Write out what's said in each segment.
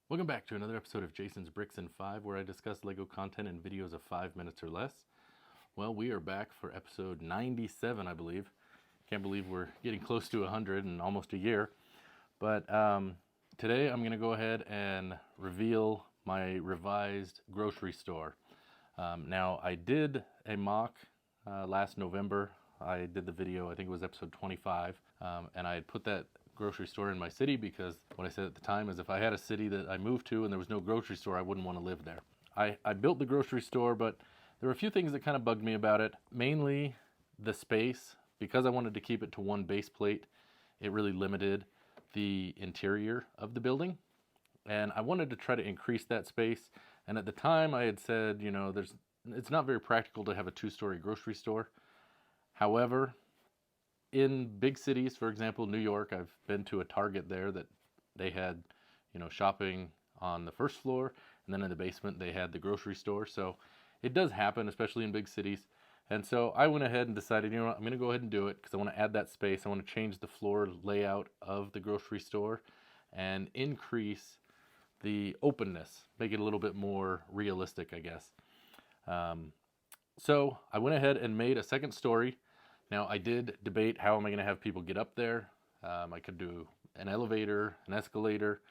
Welcome back to another episode of Jason's Bricks in 5, where I discuss LEGO content in videos of 5 minutes or less. Well, we are back for episode 97, I believe. Can't believe we're getting close to 100 in almost a year. But today I'm going to go ahead and reveal my revised grocery store. Now, I did a mock last November. I did the video, I think it was episode 25, and I had put that grocery store in my city because what I said at the time is if I had a city that I moved to and there was no grocery store, I wouldn't want to live there. I built the grocery store, but there were a few things that kind of bugged me about it. Mainly the space. Because I wanted to keep it to one base plate, it really limited the interior of the building. And I wanted to try to increase that space. And at the time I had said, you know, it's not very practical to have a two-story grocery store. However, in big cities, for example, New York, I've been to a Target there that they had, you know, shopping on the first floor, and then in the basement they had the grocery store. So it does happen, especially in big cities. And so I went ahead and decided, you know what, I'm going to go ahead and do it because I want to add that space. I want to change the floor layout of the grocery store and increase the openness, make it a little bit more realistic, I guess. So I went ahead and made a second story. Now, I did debate how am I going to have people get up there. I could do an elevator, an escalator.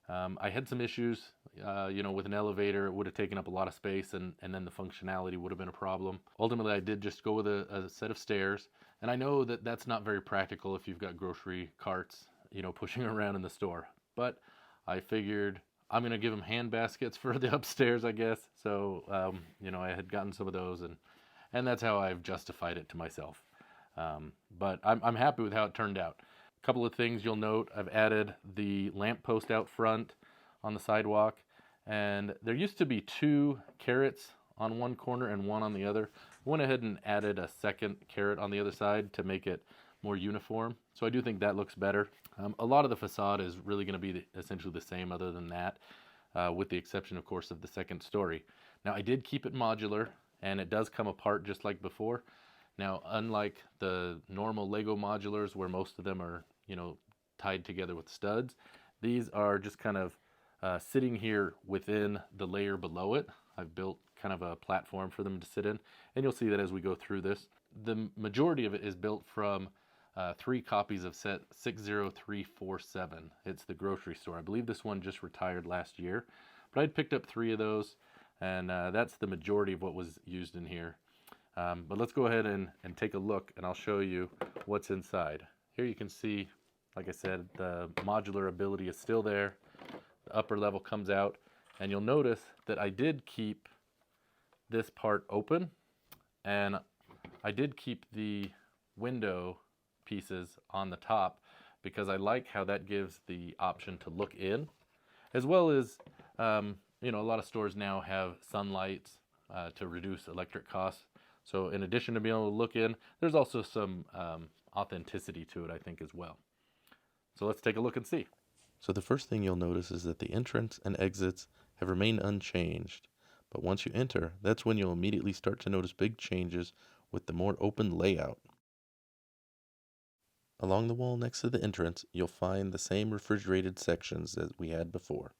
I had some issues, you know, with an elevator. It would have taken up a lot of space, and then the functionality would have been a problem. Ultimately, I did just go with a set of stairs, and I know that that's not very practical if you've got grocery carts, you know, pushing around in the store. But I figured I'm going to give them hand baskets for the upstairs, I guess. So, you know, I had gotten some of those, and that's how I've justified it to myself. But I'm happy with how it turned out. A couple of things you'll note, I've added the lamppost out front on the sidewalk, and there used to be 2 carrots on one corner and one on the other. I went ahead and added a second carrot on the other side to make it more uniform. So I do think that looks better. A lot of the facade is really going to be essentially the same other than that, with the exception, of course, of the second story. Now, I did keep it modular, and it does come apart just like before. Now, unlike the normal Lego modulars where most of them are, you know, tied together with studs, these are just kind of sitting here within the layer below it. I've built kind of a platform for them to sit in, and you'll see that as we go through this. The majority of it is built from 3 copies of set 60347. It's the grocery store. I believe this one just retired last year, but I'd picked up 3 of those, and that's the majority of what was used in here. But let's go ahead and take a look, and I'll show you what's inside. Here you can see, like I said, the modular ability is still there. The upper level comes out, and you'll notice that I did keep this part open, and I did keep the window pieces on the top because I like how that gives the option to look in, as well as, you know, a lot of stores now have sunlights to reduce electric costs. So in addition to being able to look in, there's also some authenticity to it, I think, as well. So let's take a look and see. So the first thing you'll notice is that the entrance and exits have remained unchanged. But once you enter, that's when you'll immediately start to notice big changes with the more open layout. Along the wall next to the entrance, you'll find the same refrigerated sections as we had before.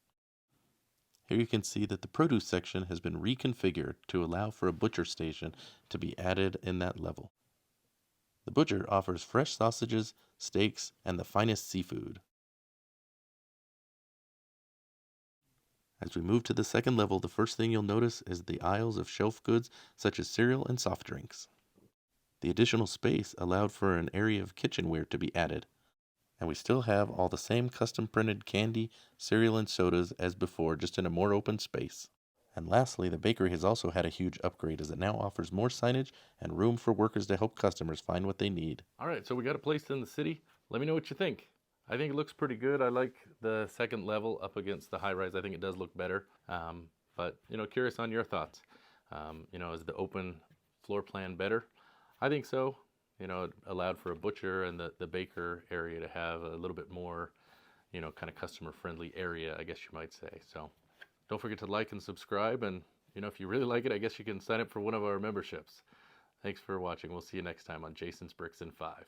Here you can see that the produce section has been reconfigured to allow for a butcher station to be added in that level. The butcher offers fresh sausages, steaks, and the finest seafood. As we move to the second level, the first thing you'll notice is the aisles of shelf goods such as cereal and soft drinks. The additional space allowed for an area of kitchenware to be added. And we still have all the same custom printed candy, cereal, and sodas as before, just in a more open space. And lastly, the bakery has also had a huge upgrade as it now offers more signage and room for workers to help customers find what they need. All right, so we got a place in the city. Let me know what you think. I think it looks pretty good. I like the second level up against the high rise. I think it does look better. But, you know, curious on your thoughts. You know, is the open floor plan better? I think so. You know, it allowed for a butcher and the baker area to have a little bit more, you know, kind of customer-friendly area, I guess you might say. So don't forget to like and subscribe. And, you know, if you really like it, I guess you can sign up for one of our memberships. Thanks for watching. We'll see you next time on Jason's Bricks in 5.